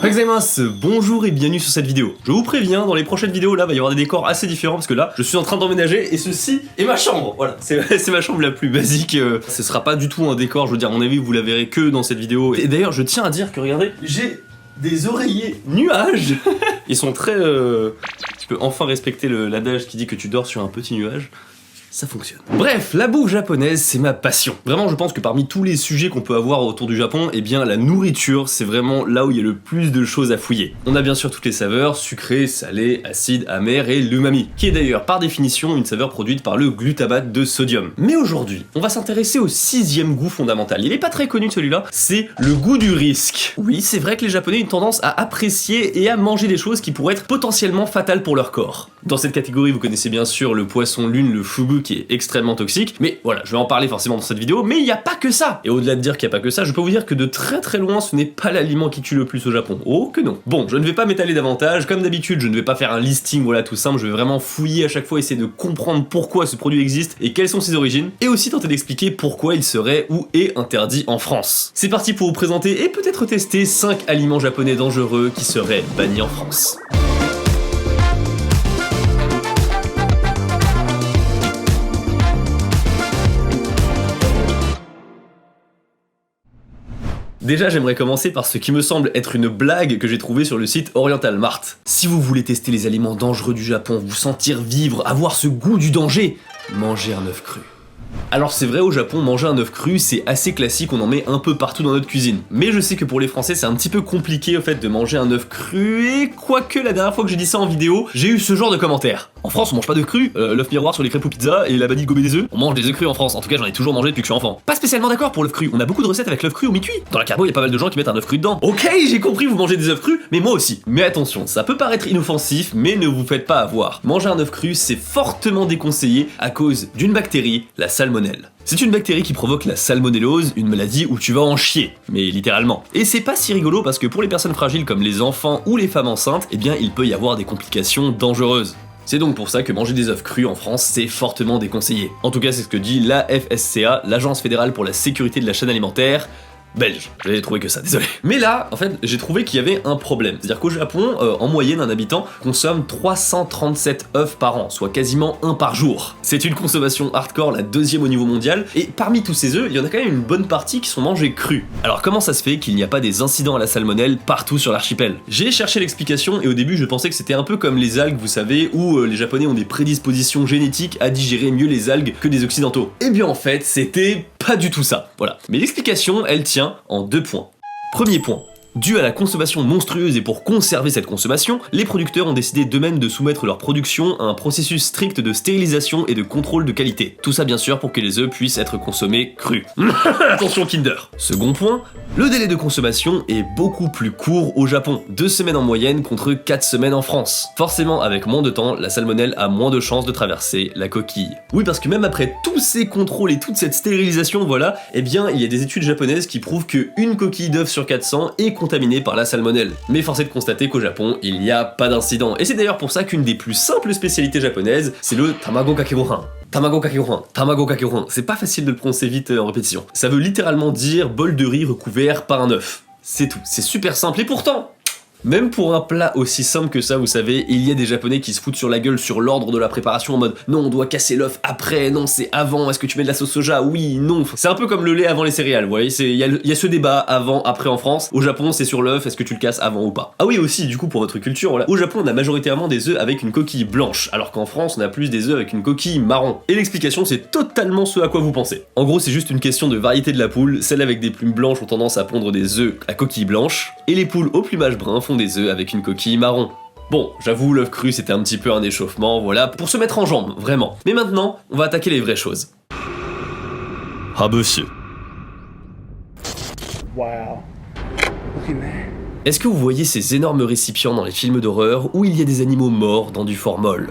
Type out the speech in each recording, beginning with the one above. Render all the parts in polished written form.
Gozaimasu, bonjour et bienvenue sur cette vidéo. Je vous préviens, dans les prochaines vidéos là, va y avoir des décors assez différents parce que là, je suis en train d'emménager et ceci est ma chambre. Voilà, c'est ma chambre la plus basique. Ce sera pas du tout un décor, je veux dire, à mon avis, vous la verrez que dans cette vidéo. Et d'ailleurs, je tiens à dire que regardez, j'ai des oreillers nuages. Ils sont très... Tu peux enfin respecter l'adage qui dit que tu dors sur un petit nuage. Ça fonctionne. Bref, la bouffe japonaise, c'est ma passion. Vraiment, je pense que parmi tous les sujets qu'on peut avoir autour du Japon, eh bien la nourriture, c'est vraiment là où il y a le plus de choses à fouiller. On a bien sûr toutes les saveurs, sucré, salé, acide, amer et l'umami, qui est d'ailleurs par définition une saveur produite par le glutamate de sodium. Mais aujourd'hui, on va s'intéresser au sixième goût fondamental. Il est pas très connu celui-là, c'est le goût du risque. Oui, c'est vrai que les Japonais ont une tendance à apprécier et à manger des choses qui pourraient être potentiellement fatales pour leur corps. Dans cette catégorie, vous connaissez bien sûr le poisson lune, le fugu, qui est extrêmement toxique, mais voilà, je vais en parler forcément dans cette vidéo, mais il n'y a pas que ça. Et au-delà de dire qu'il n'y a pas que ça, je peux vous dire que de très très loin, ce n'est pas l'aliment qui tue le plus au Japon. Oh que non. Bon, je ne vais pas m'étaler davantage, comme d'habitude, je ne vais pas faire un listing, voilà, tout simple, je vais vraiment fouiller à chaque fois, essayer de comprendre pourquoi ce produit existe et quelles sont ses origines, et aussi tenter d'expliquer pourquoi il serait ou est interdit en France. C'est parti pour vous présenter et peut-être tester 5 aliments japonais dangereux qui seraient bannis en France. Déjà, j'aimerais commencer par ce qui me semble être une blague que j'ai trouvée sur le site Oriental Mart. Si vous voulez tester les aliments dangereux du Japon, vous sentir vivre, avoir ce goût du danger, mangez un œuf cru. Alors c'est vrai, au Japon, manger un œuf cru, c'est assez classique, on en met un peu partout dans notre cuisine. Mais je sais que pour les Français, c'est un petit peu compliqué au fait de manger un œuf cru, et quoique la dernière fois que j'ai dit ça en vidéo, j'ai eu ce genre de commentaires. En France, on mange pas d'œuf cru, l'œuf miroir sur les crêpes ou pizza et la vanille gobée des œufs, on mange des œufs crus en France, en tout cas j'en ai toujours mangé depuis que je suis enfant. Pas spécialement d'accord pour l'œuf cru, on a beaucoup de recettes avec l'œuf cru au mi-cuit. Dans la carbo, il y a pas mal de gens qui mettent un œuf cru dedans. Ok, j'ai compris, vous mangez des œufs crus, mais moi aussi. Mais attention, ça peut paraître inoffensif, mais ne vous faites pas avoir. Manger un œuf cru, c'est fortement déconseillé à cause d'une bactérie, la salmonelle. C'est une bactérie qui provoque la salmonellose, une maladie où tu vas en chier, mais littéralement. Et c'est pas si rigolo parce que pour les personnes fragiles comme les enfants ou les femmes enceintes, eh bien il peut y avoir des complications dangereuses. C'est donc pour ça que manger des œufs crus en France, c'est fortement déconseillé. En tout cas, c'est ce que dit la FSCA, l'Agence fédérale pour la sécurité de la chaîne alimentaire, belge, j'avais trouvé que ça, désolé. Mais là, en fait, j'ai trouvé qu'il y avait un problème. C'est-à-dire qu'au Japon, en moyenne, un habitant consomme 337 œufs par an, soit quasiment un par jour. C'est une consommation hardcore, la deuxième au niveau mondial, et parmi tous ces œufs, il y en a quand même une bonne partie qui sont mangés crus. Alors comment ça se fait qu'il n'y a pas des incidents à la salmonelle partout sur l'archipel? J'ai cherché l'explication, et au début, je pensais que c'était un peu comme les algues, vous savez, où les Japonais ont des prédispositions génétiques à digérer mieux les algues que des Occidentaux. Eh bien en fait, c'était pas du tout ça, voilà. Mais l'explication, elle tient en 2 points. Premier point. Dû à la consommation monstrueuse et pour conserver cette consommation, les producteurs ont décidé d'eux-mêmes de soumettre leur production à un processus strict de stérilisation et de contrôle de qualité. Tout ça bien sûr pour que les œufs puissent être consommés crus. Attention Kinder. Second point, le délai de consommation est beaucoup plus court au Japon, 2 semaines en moyenne contre 4 semaines en France. Forcément, avec moins de temps, la salmonelle a moins de chances de traverser la coquille. Oui, parce que même après tous ces contrôles et toute cette stérilisation, voilà, eh bien il y a des études japonaises qui prouvent qu'une coquille d'œuf sur 400 est contaminée par la salmonelle. Mais force est de constater qu'au Japon, il n'y a pas d'incident. Et c'est d'ailleurs pour ça qu'une des plus simples spécialités japonaises, c'est le tamago kake gohan. Tamago kake gohan, tamago kake gohan. C'est pas facile de le prononcer vite en répétition. Ça veut littéralement dire bol de riz recouvert par un œuf. C'est tout. C'est super simple et pourtant, même pour un plat aussi simple que ça, vous savez, il y a des Japonais qui se foutent sur la gueule sur l'ordre de la préparation en mode non, on doit casser l'œuf après, non, c'est avant, est-ce que tu mets de la sauce soja? Oui, non. C'est un peu comme le lait avant les céréales, vous voyez, il y a ce débat avant, après en France. Au Japon, c'est sur l'œuf, est-ce que tu le casses avant ou pas? Ah oui, aussi, du coup, pour votre culture, voilà. Au Japon, on a majoritairement des œufs avec une coquille blanche, alors qu'en France, on a plus des œufs avec une coquille marron. Et l'explication, c'est totalement ce à quoi vous pensez. En gros, c'est juste une question de variété de la poule, celles avec des plumes blanches ont tendance à pondre des œufs à coquille blanche, et les poules au plumage brun font des œufs avec une coquille marron. Bon, j'avoue, l'œuf cru c'était un petit peu un échauffement, voilà, pour se mettre en jambe, vraiment. Mais maintenant, on va attaquer les vraies choses. Habushi. Wow. Okay, man. Est-ce que vous voyez ces énormes récipients dans les films d'horreur où il y a des animaux morts dans du formol?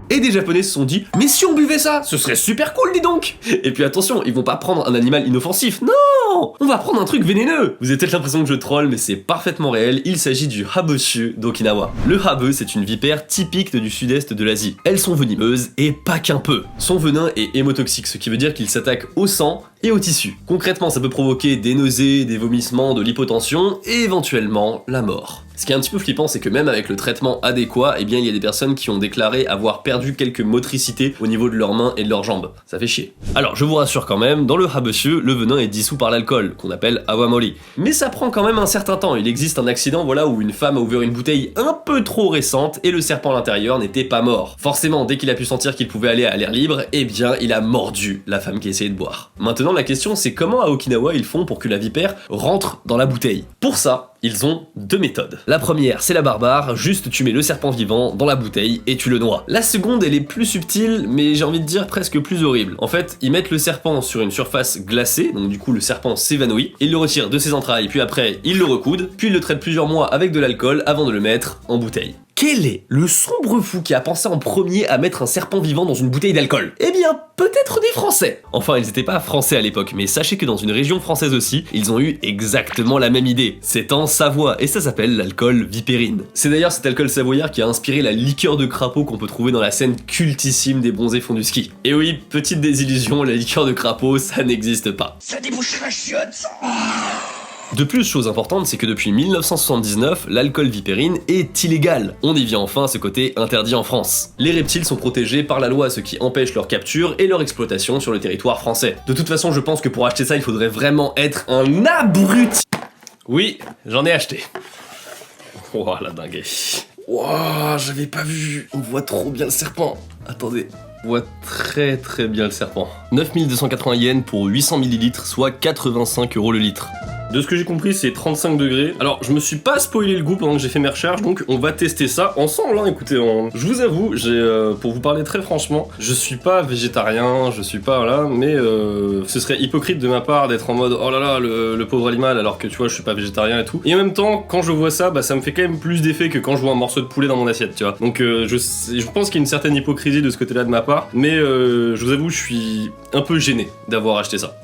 Et des Japonais se sont dit « Mais si on buvait ça, ce serait super cool, dis donc !» Et puis attention, ils vont pas prendre un animal inoffensif, non! On va prendre un truc vénéneux! Vous avez peut-être l'impression que je troll, mais c'est parfaitement réel, il s'agit du haboshu d'Okinawa. Le habu, c'est une vipère typique du sud-est de l'Asie. Elles sont venimeuses, et pas qu'un peu. Son venin est hémotoxique, ce qui veut dire qu'il s'attaque au sang, et au tissu. Concrètement, ça peut provoquer des nausées, des vomissements, de l'hypotension et éventuellement la mort. Ce qui est un petit peu flippant, c'est que même avec le traitement adéquat, eh bien il y a des personnes qui ont déclaré avoir perdu quelques motricités au niveau de leurs mains et de leurs jambes. Ça fait chier. Alors je vous rassure quand même, dans le habeshu, le venin est dissous par l'alcool, qu'on appelle awamori. Mais ça prend quand même un certain temps. Il existe un accident voilà où une femme a ouvert une bouteille un peu trop récente et le serpent à l'intérieur n'était pas mort. Forcément, dès qu'il a pu sentir qu'il pouvait aller à l'air libre, eh bien il a mordu la femme qui essayait de boire. Maintenant la question c'est comment à Okinawa ils font pour que la vipère rentre dans la bouteille. Pour ça, ils ont deux méthodes. La première, c'est la barbare, juste tu mets le serpent vivant dans la bouteille et tu le noies. La seconde, elle est plus subtile, mais j'ai envie de dire presque plus horrible. En fait, ils mettent le serpent sur une surface glacée, donc du coup le serpent s'évanouit, ils le retirent de ses entrailles, puis après ils le recoudent, puis ils le traitent plusieurs mois avec de l'alcool avant de le mettre en bouteille. Quel est le sombre fou qui a pensé en premier à mettre un serpent vivant dans une bouteille d'alcool? Eh bien, peut-être des Français. Enfin, ils n'étaient pas français à l'époque, mais sachez que dans une région française aussi, ils ont eu exactement la même idée. C'est en Savoie, et ça s'appelle l'alcool vipérine. C'est d'ailleurs cet alcool savoyard qui a inspiré la liqueur de crapaud qu'on peut trouver dans la scène cultissime des bronzés font du ski. Et oui, petite désillusion, la liqueur de crapaud, ça n'existe pas. Ça débouche la chiotte, ça. De plus, chose importante, c'est que depuis 1979, l'alcool vipérine est illégal. On y vient enfin à ce côté interdit en France. Les reptiles sont protégés par la loi, ce qui empêche leur capture et leur exploitation sur le territoire français. De toute façon, je pense que pour acheter ça, il faudrait vraiment être un abruti. Oui, j'en ai acheté. Oh la dingue. Wow, j'avais pas vu. On voit trop bien le serpent. Attendez. On voit très bien le serpent. 9280 yens pour 800 ml, soit 85 € le litre. De ce que j'ai compris, c'est 35 degrés. Alors, je me suis pas spoilé le goût pendant que j'ai fait mes recherches, donc on va tester ça ensemble, hein. Écoutez, je vous avoue, pour vous parler très franchement, je suis pas végétarien, je suis pas, voilà, mais ce serait hypocrite de ma part d'être en mode, oh là là, le pauvre animal, alors que tu vois, je suis pas végétarien et tout. Et en même temps, quand je vois ça, bah ça me fait quand même plus d'effet que quand je vois un morceau de poulet dans mon assiette, tu vois. Donc je pense qu'il y a une certaine hypocrisie de ce côté-là de ma part, mais je vous avoue, je suis un peu gêné d'avoir acheté ça.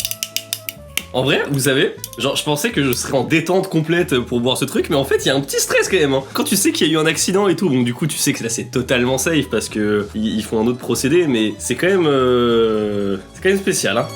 En vrai, vous savez, genre je pensais que je serais en détente complète pour boire ce truc, mais en fait il y a un petit stress quand même, hein. Quand tu sais qu'il y a eu un accident et tout, donc du coup tu sais que là c'est totalement safe parce que ils font un autre procédé, mais c'est quand même spécial, hein.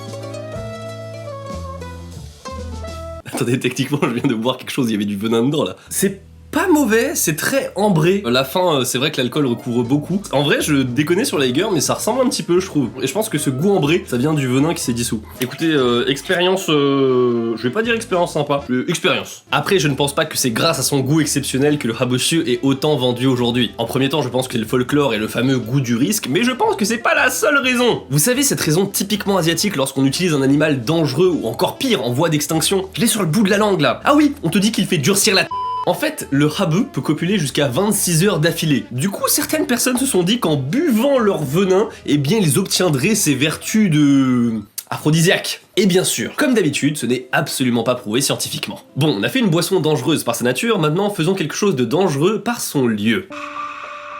Attendez, techniquement je viens de boire quelque chose, il y avait du venin dedans là. C'est pas mauvais, c'est très ambré. La fin, c'est vrai que l'alcool recouvre beaucoup. En vrai, je déconnais sur la Jäger, mais ça ressemble un petit peu, je trouve. Et je pense que ce goût ambré, ça vient du venin qui s'est dissous. Écoutez, expérience, je vais pas dire expérience sympa, expérience. Après, je ne pense pas que c'est grâce à son goût exceptionnel que le habeshu est autant vendu aujourd'hui. En premier temps, je pense que c'est le folklore et le fameux goût du risque, mais je pense que c'est pas la seule raison. Vous savez, cette raison typiquement asiatique lorsqu'on utilise un animal dangereux ou encore pire, en voie d'extinction. Je l'ai sur le bout de la langue là. Ah oui, on te dit qu'il fait durcir la En fait, le habu peut copuler jusqu'à 26 heures d'affilée. Du coup, certaines personnes se sont dit qu'en buvant leur venin, eh bien, ils obtiendraient ces vertus de aphrodisiaque. Et bien sûr, comme d'habitude, ce n'est absolument pas prouvé scientifiquement. Bon, on a fait une boisson dangereuse par sa nature, maintenant faisons quelque chose de dangereux par son lieu.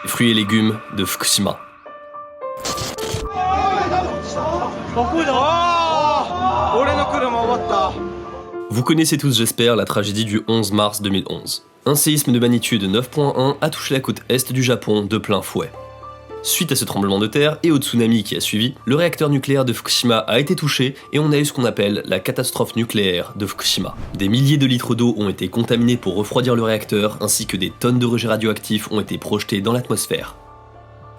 Les fruits et légumes de Fukushima. Vous connaissez tous, j'espère, la tragédie du 11 mars 2011. Un séisme de magnitude 9.1 a touché la côte est du Japon de plein fouet. Suite à ce tremblement de terre et au tsunami qui a suivi, le réacteur nucléaire de Fukushima a été touché et on a eu ce qu'on appelle la catastrophe nucléaire de Fukushima. Des milliers de litres d'eau ont été contaminés pour refroidir le réacteur, ainsi que des tonnes de rejets radioactifs ont été projetés dans l'atmosphère.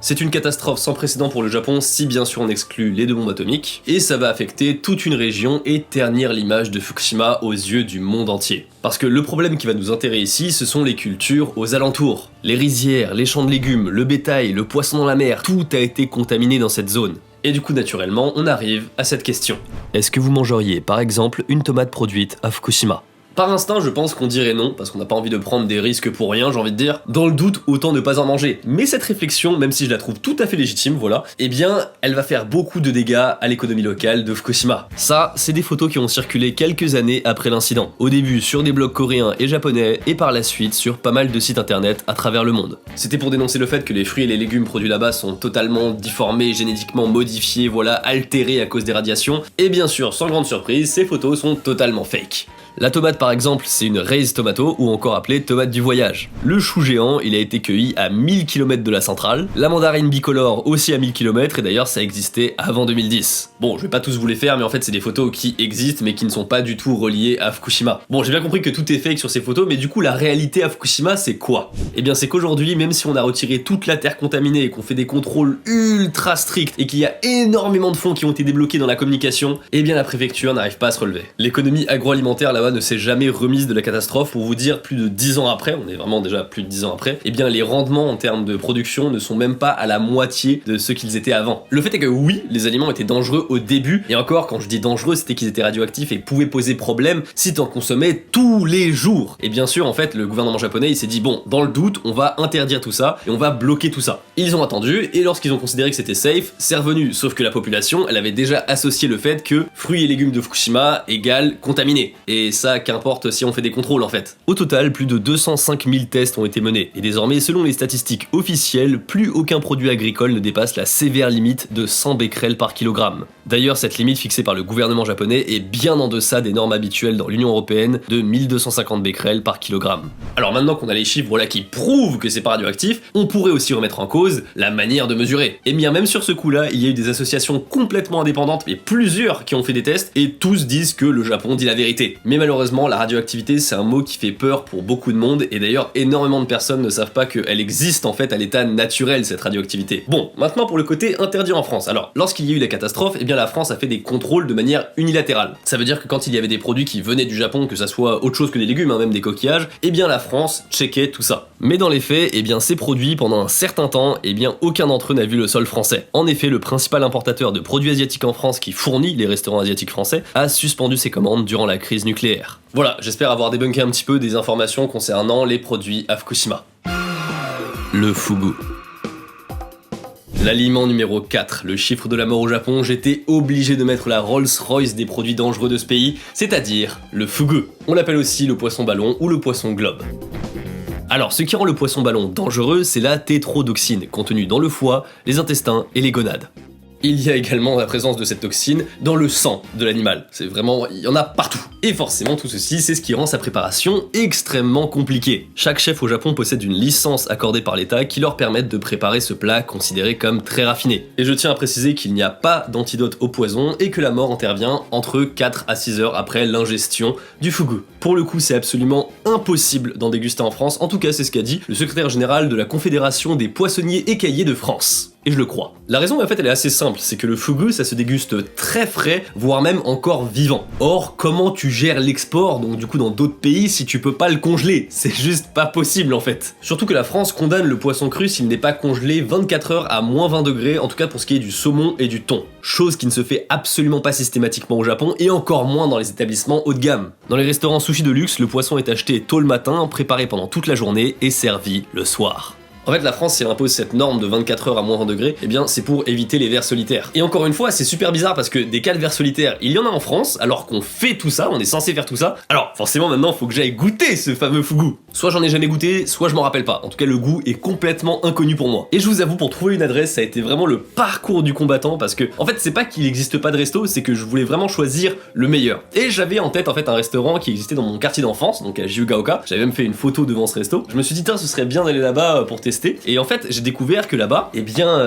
C'est une catastrophe sans précédent pour le Japon, si bien sûr on exclut les deux bombes atomiques, et ça va affecter toute une région et ternir l'image de Fukushima aux yeux du monde entier. Parce que le problème qui va nous intéresser ici, ce sont les cultures aux alentours. Les rizières, les champs de légumes, le bétail, le poisson dans la mer, tout a été contaminé dans cette zone. Et du coup, naturellement, on arrive à cette question. Est-ce que vous mangeriez, par exemple, une tomate produite à Fukushima ? Par instinct, je pense qu'on dirait non, parce qu'on n'a pas envie de prendre des risques pour rien, j'ai envie de dire. Dans le doute, autant ne pas en manger. Mais cette réflexion, même si je la trouve tout à fait légitime, voilà, eh bien, elle va faire beaucoup de dégâts à l'économie locale de Fukushima. Ça, c'est des photos qui ont circulé quelques années après l'incident. Au début sur des blogs coréens et japonais, et par la suite sur pas mal de sites internet à travers le monde. C'était pour dénoncer le fait que les fruits et les légumes produits là-bas sont totalement déformés, génétiquement modifiés, voilà, altérés à cause des radiations. Et bien sûr, sans grande surprise, ces photos sont totalement fake. La tomate par par exemple, c'est une raised tomato, ou encore appelée tomate du voyage. Le chou géant, il a été cueilli à 1000 km de la centrale, la mandarine bicolore aussi à 1000 km, et d'ailleurs ça existait avant 2010. Bon, je vais pas tous vous les faire, mais en fait c'est des photos qui existent, mais qui ne sont pas du tout reliées à Fukushima. Bon, j'ai bien compris que tout est fake sur ces photos, mais du coup la réalité à Fukushima, c'est quoi? Eh bien c'est qu'aujourd'hui, même si on a retiré toute la terre contaminée et qu'on fait des contrôles ultra stricts, et qu'il y a énormément de fonds qui ont été débloqués dans la communication, eh bien la préfecture n'arrive pas à se relever. L'économie agroalimentaire là-bas ne s'est jamais remise de la catastrophe. Pour vous dire, plus de 10 ans après, on est vraiment déjà plus de 10 ans après, eh bien les rendements en termes de production ne sont même pas à la moitié de ce qu'ils étaient avant. Le fait est que oui, les aliments étaient dangereux au début, et encore quand je dis dangereux, c'était qu'ils étaient radioactifs et pouvaient poser problème si t'en consommais tous les jours. Et bien sûr, en fait, le gouvernement japonais, il s'est dit bon, dans le doute, on va interdire tout ça, et on va bloquer tout ça. Ils ont attendu, et lorsqu'ils ont considéré que c'était safe, c'est revenu, sauf que la population, elle avait déjà associé le fait que fruits et légumes de Fukushima égale contaminés. Et ça, qu'importe si on fait des contrôles en fait. Au total, plus de 205 000 tests ont été menés, et désormais, selon les statistiques officielles, plus aucun produit agricole ne dépasse la sévère limite de 100 becquerels par kilogramme. D'ailleurs, cette limite fixée par le gouvernement japonais est bien en deçà des normes habituelles dans l'Union européenne de 1250 becquerels par kilogramme. Alors maintenant qu'on a les chiffres voilà, qui prouvent que c'est pas radioactif, on pourrait aussi remettre en cause la manière de mesurer. Et bien même sur ce coup-là, il y a eu des associations complètement indépendantes, et plusieurs qui ont fait des tests, et tous disent que le Japon dit la vérité. Mais malheureusement, la radioactivité, c'est un mot qui fait peur pour beaucoup de monde, et d'ailleurs énormément de personnes ne savent pas qu'elle existe en fait à l'état naturel, cette radioactivité. Bon, maintenant pour le côté interdit en France. Alors, lorsqu'il y a eu la catastrophe, eh bien la France a fait des contrôles de manière unilatérale. Ça veut dire que quand il y avait des produits qui venaient du Japon, que ça soit autre chose que des légumes, même des coquillages, eh bien la France checkait tout ça. Mais dans les faits, eh bien ces produits, pendant un certain temps, eh bien aucun d'entre eux n'a vu le sol français. En effet, le principal importateur de produits asiatiques en France qui fournit les restaurants asiatiques français a suspendu ses commandes durant la crise nucléaire. Voilà, j'espère avoir débunké un petit peu des informations concernant les produits à Fukushima. Le fugu. L'aliment numéro 4, le chiffre de la mort au Japon, j'étais obligé de mettre la Rolls-Royce des produits dangereux de ce pays, c'est-à-dire le fugu. On l'appelle aussi le poisson ballon ou le poisson globe. Alors, ce qui rend le poisson ballon dangereux, c'est la tétrodoxine, contenue dans le foie, les intestins et les gonades. Il y a également la présence de cette toxine dans le sang de l'animal. C'est vraiment, il y en a partout. Et forcément, tout ceci, c'est ce qui rend sa préparation extrêmement compliquée. Chaque chef au Japon possède une licence accordée par l'État qui leur permet de préparer ce plat considéré comme très raffiné. Et je tiens à préciser qu'il n'y a pas d'antidote au poison et que la mort intervient entre 4 à 6 heures après l'ingestion du fugu. Pour le coup, c'est absolument impossible d'en déguster en France, en tout cas c'est ce qu'a dit le secrétaire général de la Confédération des poissonniers écaillés de France. Et je le crois. La raison en fait elle est assez simple, c'est que le fugu ça se déguste très frais, voire même encore vivant. Or, comment tu gères l'export, donc du coup dans d'autres pays, si tu peux pas le congeler? C'est juste pas possible en fait. Surtout que la France condamne le poisson cru s'il n'est pas congelé 24 heures à moins 20 degrés, en tout cas pour ce qui est du saumon et du thon. Chose qui ne se fait absolument pas systématiquement au Japon, et encore moins dans les établissements haut de gamme. Dans les restaurants sushi de luxe, le poisson est acheté tôt le matin, préparé pendant toute la journée et servi le soir. En fait, la France, si elle impose cette norme de 24 heures à moins 20 degrés, eh bien, c'est pour éviter les vers solitaires. Et encore une fois, c'est super bizarre parce que des cas de vers solitaires, il y en a en France, alors qu'on fait tout ça, on est censé faire tout ça. Alors, forcément, maintenant, faut que j'aille goûter ce fameux fugu. Soit j'en ai jamais goûté, soit je m'en rappelle pas. En tout cas, le goût est complètement inconnu pour moi. Et je vous avoue, pour trouver une adresse, ça a été vraiment le parcours du combattant parce que, en fait, c'est pas qu'il n'existe pas de resto, c'est que je voulais vraiment choisir le meilleur. Et j'avais en tête, un restaurant qui existait dans mon quartier d'enfance, donc à Jiugaoka. J'avais même fait une photo devant ce resto. Je me suis dit, ce serait bien d'aller là-bas pour tester. Et en fait, j'ai découvert que là-bas, eh bien,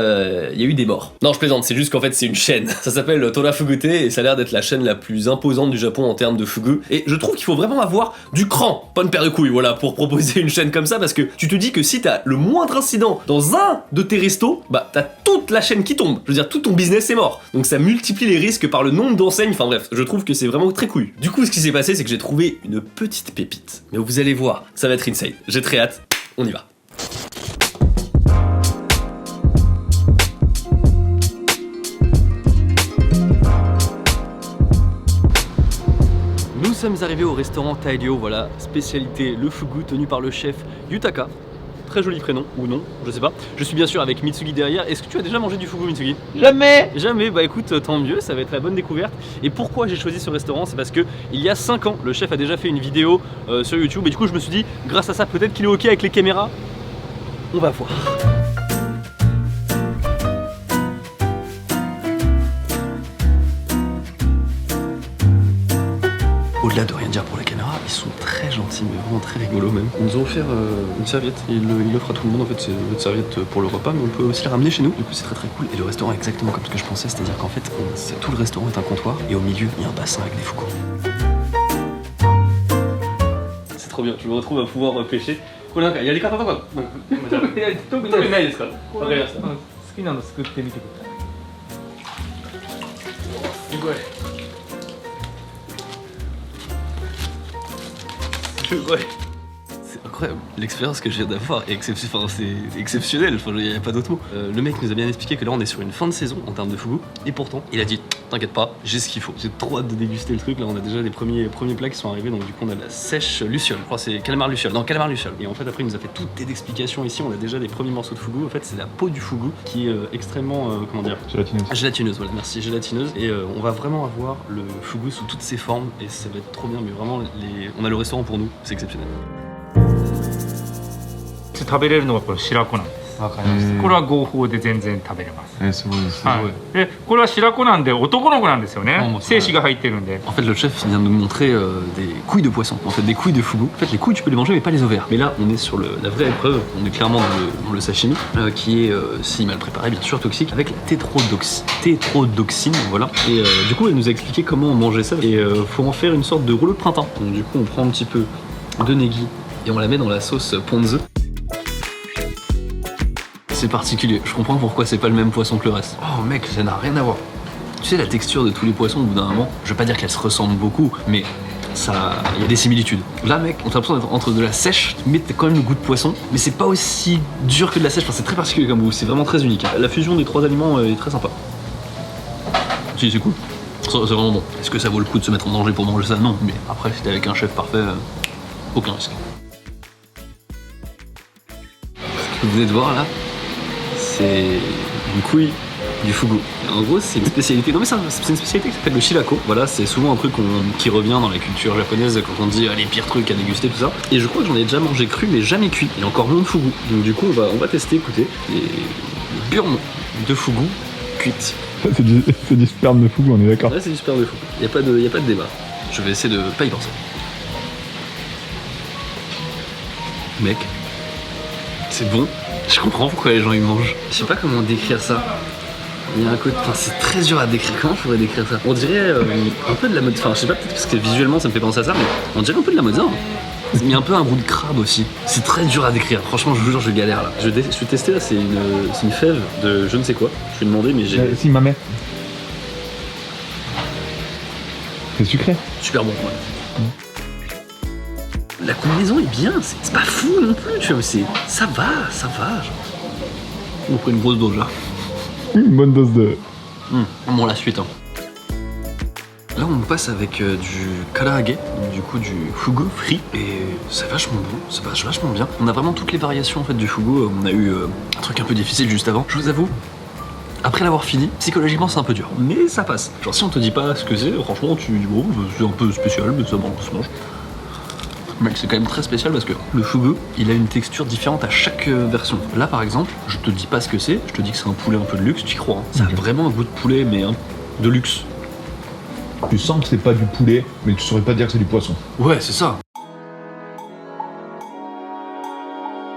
il y a eu des morts. Non, je plaisante, c'est juste qu'en fait, c'est une chaîne. Ça s'appelle Torafugute et ça a l'air d'être la chaîne la plus imposante du Japon en termes de fugu. Et je trouve qu'il faut vraiment avoir du cran, pas une paire de couilles, voilà, pour proposer une chaîne comme ça, parce que tu te dis que si t'as le moindre incident dans un de tes restos, bah, t'as toute la chaîne qui tombe. Je veux dire, tout ton business est mort. Donc ça multiplie les risques par le nombre d'enseignes. Enfin bref, je trouve que c'est vraiment très cool. Du coup, ce qui s'est passé, c'est que j'ai trouvé une petite pépite. Mais vous allez voir, ça va être insane. J'ai très hâte. On y va. Nous sommes arrivés au restaurant Tailio, voilà, spécialité le fugu tenu par le chef Yutaka. Très joli prénom, ou non, je sais pas. Je suis bien sûr avec Mitsugi derrière. Est-ce que tu as déjà mangé du fugu, Mitsugi? Jamais. Jamais, bah écoute, tant mieux, ça va être la bonne découverte. Et pourquoi j'ai choisi ce restaurant? C'est parce que il y a 5 ans, le chef a déjà fait une vidéo sur YouTube. Et du coup, je me suis dit, grâce à ça, peut-être qu'il est ok avec les caméras. On va voir. Au-delà de rien dire pour la caméra, ils sont très gentil, mais vraiment très rigolo même. Ils nous ont offert une serviette. Il offre à tout le monde en fait, c'est notre serviette pour le repas, mais on peut aussi la ramener chez nous. Du coup c'est très très cool. Et le restaurant est exactement comme ce que je pensais, c'est-à-dire qu'en fait tout le restaurant est un comptoir et au milieu il y a un bassin avec des fougos. C'est trop bien, je me retrouve à pouvoir pêcher. Il y a des cartes à quoi? C'est incroyable, l'expérience que je viens d'avoir est exceptionnelle, enfin, il n'y a pas d'autre mot. Le mec nous a bien expliqué que là on est sur une fin de saison en termes de fugu, et pourtant il a dit t'inquiète pas, j'ai ce qu'il faut. J'ai trop hâte de déguster le truc, là on a déjà les premiers plats qui sont arrivés, donc du coup on a de la sèche luciole, je crois que c'est calamar luciole, et en fait après il nous a fait toutes les explications ici, on a déjà les premiers morceaux de fugu, en fait c'est la peau du fugu qui est extrêmement, comment dire, gélatineuse, voilà, merci, gélatineuse, et on va vraiment avoir le fugu sous toutes ses formes, et ça va être trop bien, mais vraiment on a le restaurant pour nous, c'est exceptionnel. 食べれるのがこれ白子なんです。わかりました。これは合法で全然食べれます。すごいすごい。はい。で、これは白子なんで男の子なんですよね。精子が入ってるんで。En fait, le chef vient de nous montrer des couilles de poisson, en fait des couilles de fugu. En fait, les couilles tu peux les manger mais pas les ovaires. Mais là, on est sur la vraie épreuve. On est clairement dans le sashimi, qui est, si mal préparé, bien sûr toxique, avec la tétrodoxine, voilà. Et du coup, elle nous a expliqué comment manger ça. Et faut en faire une sorte de rouleau de printemps. Donc du coup, on prend un petit peu de negi et on la met dans la sauce ponzu. C'est particulier, je comprends pourquoi c'est pas le même poisson que le reste. Oh mec, ça n'a rien à voir. Tu sais, la texture de tous les poissons, au bout d'un moment, je vais pas dire qu'elles se ressemblent beaucoup, mais il y a des similitudes. Là mec, on a l'impression d'être entre de la sèche, mais t'as quand même le goût de poisson, mais c'est pas aussi dur que de la sèche, enfin, c'est très particulier comme goût, c'est vraiment très unique. La fusion des trois aliments est très sympa. Si, c'est cool. C'est vraiment bon. Est-ce que ça vaut le coup de se mettre en danger pour manger ça? Non, mais après, si t'es avec un chef parfait, aucun risque. Ce que vous venez de voir là, c'est une couille du fugu. En gros, c'est une spécialité. Non mais c'est une spécialité qui s'appelle le shirako. Voilà, c'est souvent un truc qui revient dans la culture japonaise quand on dit les pires trucs à déguster, tout ça. Et je crois que j'en ai déjà mangé cru, mais jamais cuit. Et encore moins de fugu. Donc du coup, on va tester, écoutez, les burnes de fugu cuites. C'est du sperme de fugu, on est d'accord. Ouais, c'est du sperme de fugu. Y a pas de débat. Je vais essayer de pas y penser. Mec, c'est bon. Je comprends pourquoi les gens y mangent. Je sais pas comment décrire ça. Il y a un côté. Enfin, c'est très dur à décrire. Comment je pourrais décrire ça? On dirait un peu de la mode. Enfin, je sais pas, peut-être parce que visuellement ça me fait penser à ça, mais on dirait un peu de la mozza. Il y a un peu un goût de crabe aussi. C'est très dur à décrire. Franchement, je vous jure, je galère là. Je vais tester là, c'est une fève de je ne sais quoi. Je vais demander, mais j'ai. Si, ma mère. C'est sucré. Super bon, ouais. La combinaison est bien, c'est pas fou non plus, tu vois, ça va, genre. On prend une grosse dose là. Une bonne dose de... Bon, la suite, hein. Là, on passe avec du karaage, du coup du fugu frit, et c'est vachement bon, c'est vachement bien. On a vraiment toutes les variations en fait du fugu. On a eu un truc un peu difficile juste avant. Je vous avoue, après l'avoir fini, psychologiquement c'est un peu dur, mais ça passe. Genre si on te dit pas ce que c'est, franchement tu dis bon, c'est un peu spécial, mais ça se mange. Mec, c'est quand même très spécial parce que le fugu, il a une texture différente à chaque version. Là, par exemple, je te dis pas ce que c'est, je te dis que c'est un poulet un peu de luxe, tu y crois. Hein. Ça a vraiment un goût de poulet, mais de luxe. Tu sens que c'est pas du poulet, mais tu saurais pas dire que c'est du poisson. Ouais, c'est ça.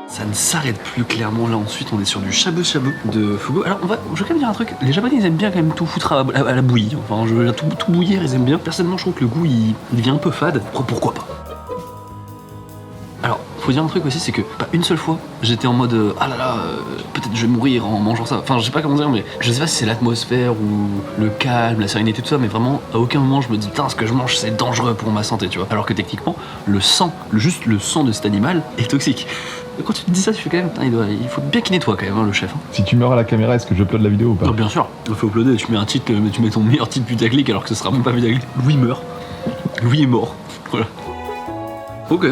Ça ne s'arrête plus clairement. Là, ensuite, on est sur du shabu-shabu de fugu. Alors, je vais quand même dire un truc. Les Japonais, ils aiment bien quand même tout foutre à la bouillie. Enfin, tout bouillir, ils aiment bien. Personnellement, je trouve que le goût, il devient un peu fade. Pourquoi pas? Alors, faut dire un truc aussi, c'est que pas une seule fois, j'étais en mode ah là là, peut-être je vais mourir en mangeant ça. Enfin, je sais pas comment dire, mais je sais pas si c'est l'atmosphère ou le calme, la sérénité, tout ça, mais vraiment, à aucun moment je me dis putain, ce que je mange c'est dangereux pour ma santé, tu vois. Alors que techniquement, juste le sang de cet animal est toxique. Et quand tu te dis ça, tu fais quand même, putain, il faut bien qu'il nettoie quand même, hein, le chef. Hein. Si tu meurs à la caméra, est-ce que je upload la vidéo ou pas? Non, bien sûr, il faut uploader, tu mets un titre, tu mets ton meilleur titre putaclic alors que ce sera même pas putaclic. Louis meurt. Louis est mort. Voilà. Ok.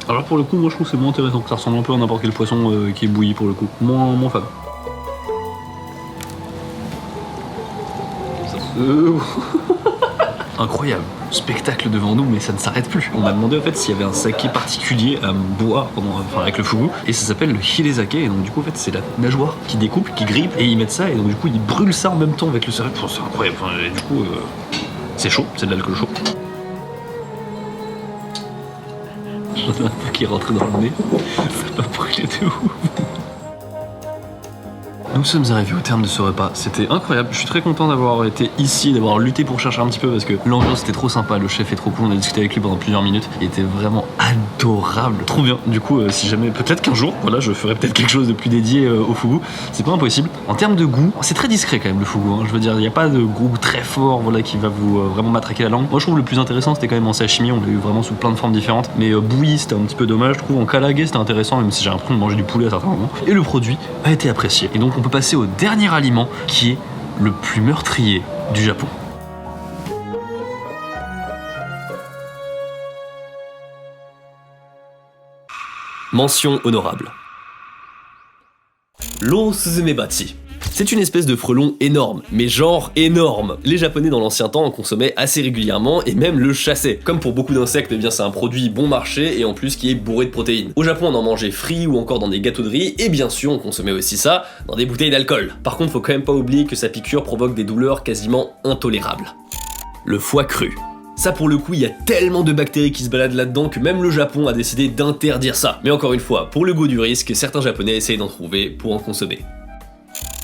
Alors pour le coup, moi je trouve que c'est moins intéressant, que ça ressemble un peu à n'importe quel poisson qui est bouilli pour le coup. Moins fan. Incroyable, spectacle devant nous, mais ça ne s'arrête plus. On m'a demandé en fait s'il y avait un saké particulier à boire avec le fugu, et ça s'appelle le hirezake, et donc du coup en fait c'est la nageoire qui découpe, qui grippe, et ils mettent ça, et donc du coup ils brûlent ça en même temps avec le sirop. C'est incroyable, enfin, et du coup c'est chaud, c'est de l'alcool chaud. J'en ai un peu qui est rentré dans le nez. Ça m'a brûlé de ouf. Nous sommes arrivés au terme de ce repas, c'était incroyable, je suis très content d'avoir été ici, d'avoir lutté pour chercher un petit peu parce que l'ambiance était trop sympa, le chef est trop cool, on a discuté avec lui pendant plusieurs minutes, il était vraiment adorable, trop bien. Du coup, si jamais, peut-être qu'un jour, voilà, je ferai peut-être quelque chose de plus dédié au fugu, c'est pas impossible. En termes de goût, c'est très discret quand même le fugu, hein. Je veux dire, il n'y a pas de goût très fort, voilà, qui va vous vraiment matraquer la langue. Moi je trouve le plus intéressant c'était quand même en sashimi, on l'a eu vraiment sous plein de formes différentes, mais bouilli c'était un petit peu dommage, je trouve en kalage c'était intéressant, même si j'ai l'impression de manger du poulet à certains moments. Et le produit a été apprécié. Et donc on peut passer au dernier aliment qui est le plus meurtrier du Japon. Mention honorable. L'Osuzumebachi. C'est une espèce de frelon énorme, mais genre énorme. Les Japonais dans l'ancien temps en consommaient assez régulièrement et même le chassaient. Comme pour beaucoup d'insectes, eh bien c'est un produit bon marché et en plus qui est bourré de protéines. Au Japon on en mangeait frit ou encore dans des gâteaux de riz et bien sûr on consommait aussi ça dans des bouteilles d'alcool. Par contre faut quand même pas oublier que sa piqûre provoque des douleurs quasiment intolérables. Le foie cru. Ça pour le coup, il y a tellement de bactéries qui se baladent là-dedans que même le Japon a décidé d'interdire ça. Mais encore une fois, pour le goût du risque, certains Japonais essayent d'en trouver pour en consommer.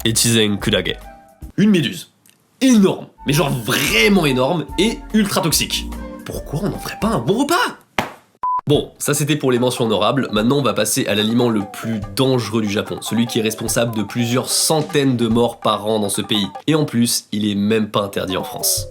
Echizen kurage. Une méduse. Énorme, mais genre vraiment énorme et ultra toxique. Pourquoi on n'en ferait pas un bon repas ? Bon, ça c'était pour les mentions honorables, maintenant on va passer à l'aliment le plus dangereux du Japon, celui qui est responsable de plusieurs centaines de morts par an dans ce pays. Et en plus, il est même pas interdit en France.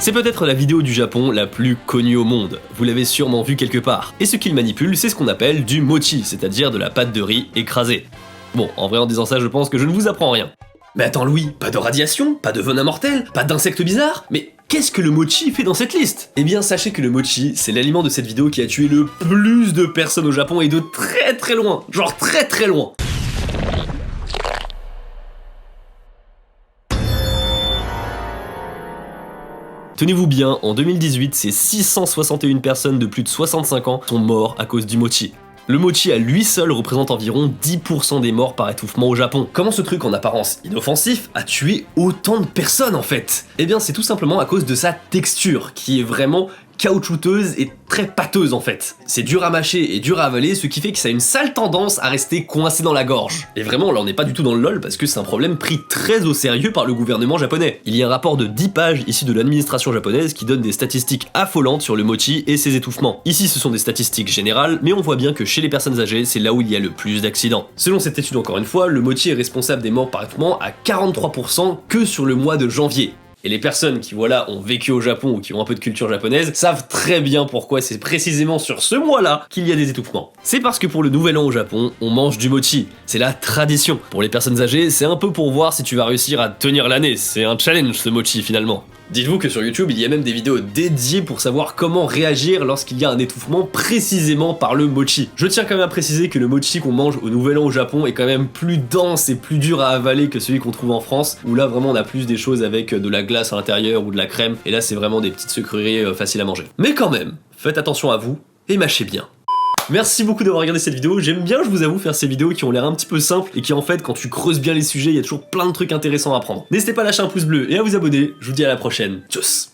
C'est peut-être la vidéo du Japon la plus connue au monde, vous l'avez sûrement vu quelque part. Et ce qu'il manipule, c'est ce qu'on appelle du mochi, c'est-à-dire de la pâte de riz écrasée. Bon, en vrai en disant ça, je pense que je ne vous apprends rien. Mais attends Louis, pas de radiation, pas de venin mortel, pas d'insectes bizarres, mais qu'est-ce que le mochi fait dans cette liste ? Eh bien sachez que le mochi, c'est l'aliment de cette vidéo qui a tué le plus de personnes au Japon et de très très loin, genre très très loin. Tenez-vous bien, en 2018, c'est 661 personnes de plus de 65 ans sont mortes à cause du mochi. Le mochi à lui seul représente environ 10% des morts par étouffement au Japon. Comment ce truc en apparence inoffensif a tué autant de personnes en fait ? Eh bien c'est tout simplement à cause de sa texture, qui est vraiment caoutchouteuse et très pâteuse en fait. C'est dur à mâcher et dur à avaler, ce qui fait que ça a une sale tendance à rester coincé dans la gorge. Et vraiment, là on n'est pas du tout dans le lol parce que c'est un problème pris très au sérieux par le gouvernement japonais. Il y a un rapport de 10 pages issu de l'administration japonaise qui donne des statistiques affolantes sur le mochi et ses étouffements. Ici ce sont des statistiques générales, mais on voit bien que chez les personnes âgées, c'est là où il y a le plus d'accidents. Selon cette étude encore une fois, le mochi est responsable des morts par étouffement à 43% que sur le mois de janvier. Et les personnes qui, voilà, ont vécu au Japon ou qui ont un peu de culture japonaise savent très bien pourquoi c'est précisément sur ce mois-là qu'il y a des étouffements. C'est parce que pour le nouvel an au Japon, on mange du mochi. C'est la tradition. Pour les personnes âgées, c'est un peu pour voir si tu vas réussir à tenir l'année. C'est un challenge ce mochi finalement. Dites-vous que sur YouTube, il y a même des vidéos dédiées pour savoir comment réagir lorsqu'il y a un étouffement précisément par le mochi. Je tiens quand même à préciser que le mochi qu'on mange au Nouvel An au Japon est quand même plus dense et plus dur à avaler que celui qu'on trouve en France, où là vraiment on a plus des choses avec de la glace à l'intérieur ou de la crème, et là c'est vraiment des petites sucreries faciles à manger. Mais quand même, faites attention à vous et mâchez bien. Merci beaucoup d'avoir regardé cette vidéo, j'aime bien, je vous avoue, faire ces vidéos qui ont l'air un petit peu simples et qui en fait, quand tu creuses bien les sujets, il y a toujours plein de trucs intéressants à apprendre. N'hésitez pas à lâcher un pouce bleu et à vous abonner, je vous dis à la prochaine, tchuss.